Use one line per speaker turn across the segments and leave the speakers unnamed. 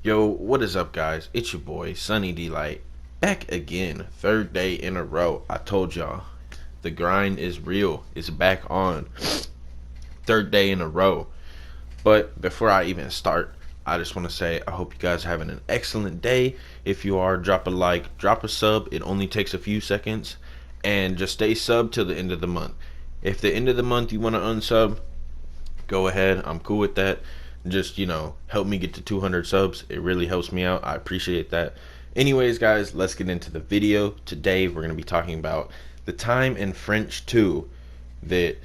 Yo, what is up, guys? It's your boy, Sunny DEElight. Back again, third day in a row. I told y'all, the grind is real. It's back on. Third day in a row. But before I even start, I just want to say I hope you guys are having an excellent day. If you are, drop a like, drop a sub. It only takes a few seconds. And just stay sub till the end of the month. If the end of the month you want to unsub, go ahead. I'm cool with that. Just, help me get to 200 subs. It really helps me out. I appreciate that. Anyways, guys, let's get into the video. Today we're going to be talking about the time in French 2 that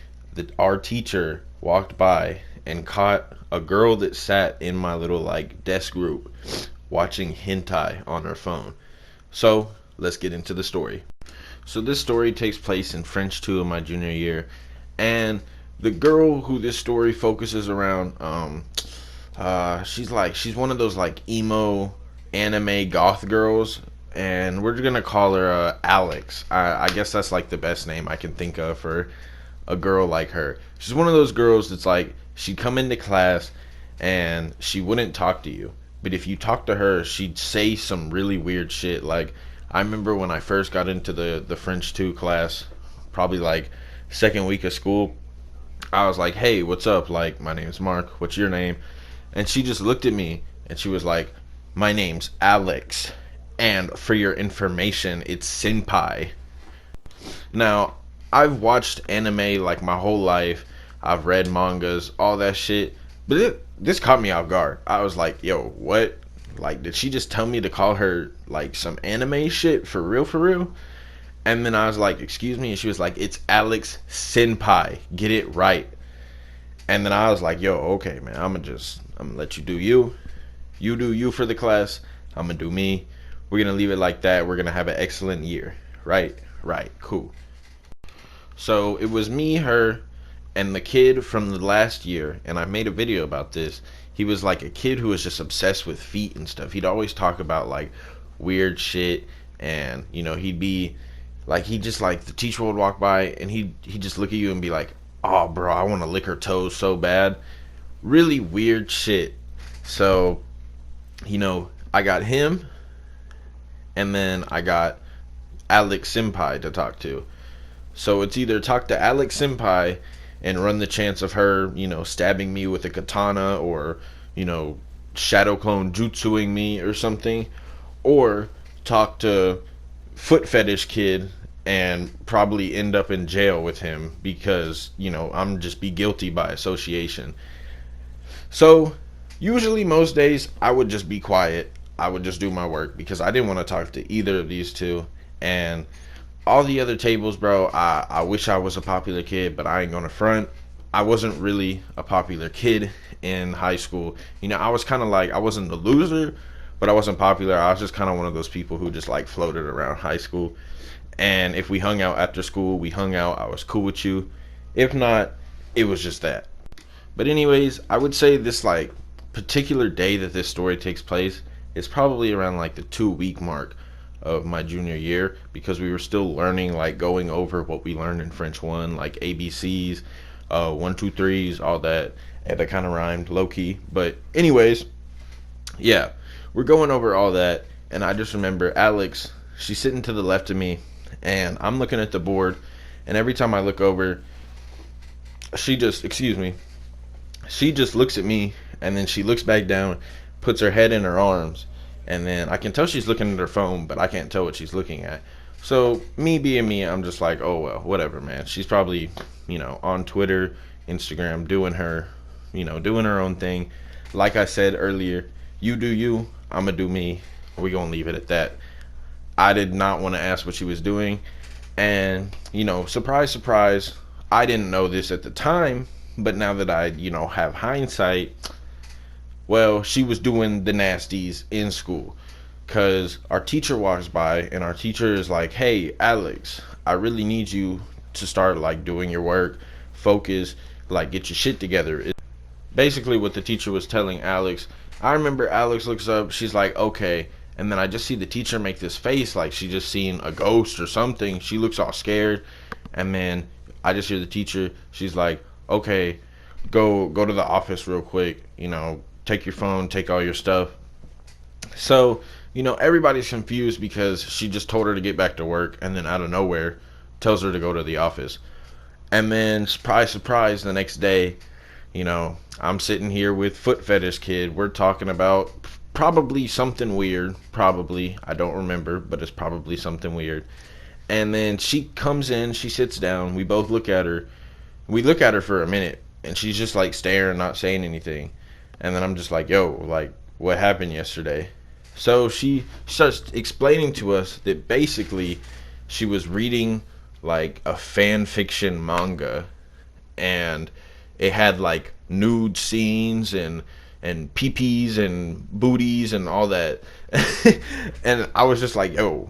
our teacher walked by and caught a girl that sat in my little desk group watching hentai on her phone. So let's get into the story. So this story takes place in French 2 of my junior year, and the girl who this story focuses around, she's one of those emo anime goth girls, and we're gonna call her Alex. I guess that's the best name I can think of for a girl like her. She's one of those girls that's she'd come into class and she wouldn't talk to you, but if you talk to her, she'd say some really weird shit. I remember when I first got into the French 2 class, probably second week of school, I was like, hey, what's up? My name's Mark. What's your name? And she just looked at me and she was like, my name's Alex. And for your information, it's senpai. Now, I've watched anime my whole life. I've read mangas, all that shit. But this caught me off guard. I was like, yo, what? Did she just tell me to call her some anime shit for real, for real? And then I was like, excuse me? And she was like, it's Alex Senpai. Get it right. And then I was like, yo, okay, man. I'm gonna let you do you. You do you for the class. I'm gonna do me. We're gonna leave it like that. We're gonna have an excellent year. Right? Right. Cool. So it was me, her, and the kid from the last year. And I made a video about this. He was a kid who was just obsessed with feet and stuff. He'd always talk about weird shit. And, he'd be the teacher would walk by and he'd just look at you and be like, oh bro, I want to lick her toes so bad. Really weird shit. So I got him, and then I got Alex Senpai to talk to. So it's either talk to Alex Senpai and run the chance of her stabbing me with a katana, or shadow clone jutsuing me or something, or talk to foot fetish kid and probably end up in jail with him because I'm just be guilty by association. So usually most days I would just be quiet. I would just do my work because I didn't want to talk to either of these two. And all the other tables, bro, I wish I was a popular kid, but I ain't gonna front. I wasn't really a popular kid in high school. I was kind of I wasn't a loser, but I wasn't popular. I was just kind of one of those people who just floated around high school. And if we hung out after school, we hung out. I was cool with you. If not, it was just that. But anyways, I would say this particular day that this story takes place is probably around the 2-week mark of my junior year, because we were still learning, going over what we learned in French 1, ABCs, 1, 2, 3s, all that. And that kind of rhymed low key. But anyways, yeah, we're going over all that. And I just remember Alex, she's sitting to the left of me, and I'm looking at the board, and every time I look over, she just looks at me, and then she looks back down, puts her head in her arms, and then I can tell she's looking at her phone, but I can't tell what she's looking at. So me being me, I'm just like, oh well, whatever, man. She's probably on Twitter, Instagram, doing her own thing. Like I said earlier, you do you, I'm gonna do me. We're gonna leave it at that. I did not want to ask what she was doing, and surprise, surprise, I didn't know this at the time, but now that I have hindsight, well, she was doing the nasties in school, because our teacher walks by, and our teacher is like, hey Alex, I really need you to start doing your work, focus, get your shit together. It's basically what the teacher was telling Alex. I remember Alex looks up, she's like, okay. And then I just see the teacher make this face like she just seen a ghost or something. She looks all scared. And then I just hear the teacher. She's like, okay, go to the office real quick. Take your phone, take all your stuff. So, everybody's confused because she just told her to get back to work and then out of nowhere tells her to go to the office. And then, surprise, surprise, the next day, I'm sitting here with Foot Fetish Kid. We're talking about probably something weird. Probably. I don't remember, but it's probably something weird. And then she comes in, she sits down. We both look at her. We look at her for a minute, and she's just like staring, not saying anything. And then I'm just like, yo, like, what happened yesterday? So she starts explaining to us that basically she was reading like a fan fiction manga, and it had like nude scenes and peepees and booties and all that. And I was just like, yo,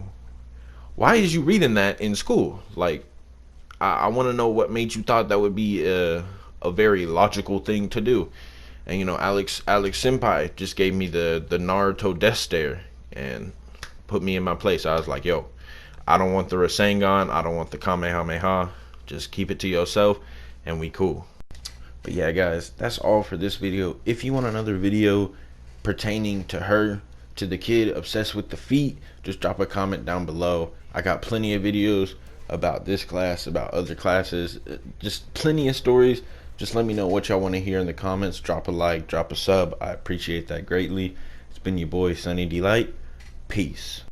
why is you reading that in school? Like, I want to know what made you thought that would be a very logical thing to do. And Alex Senpai just gave me the Naruto death stare and put me in my place. I was like, yo, I don't want the Rasengan, I don't want the Kamehameha. Just keep it to yourself, and we cool. But yeah, guys, that's all for this video. If you want another video pertaining to her, to the kid obsessed with the feet, just drop a comment down below. I got plenty of videos about this class, about other classes, just plenty of stories. Just let me know what y'all want to hear in the comments. Drop a like, drop a sub. I appreciate that greatly. It's been your boy, Sunny DEElight. Peace.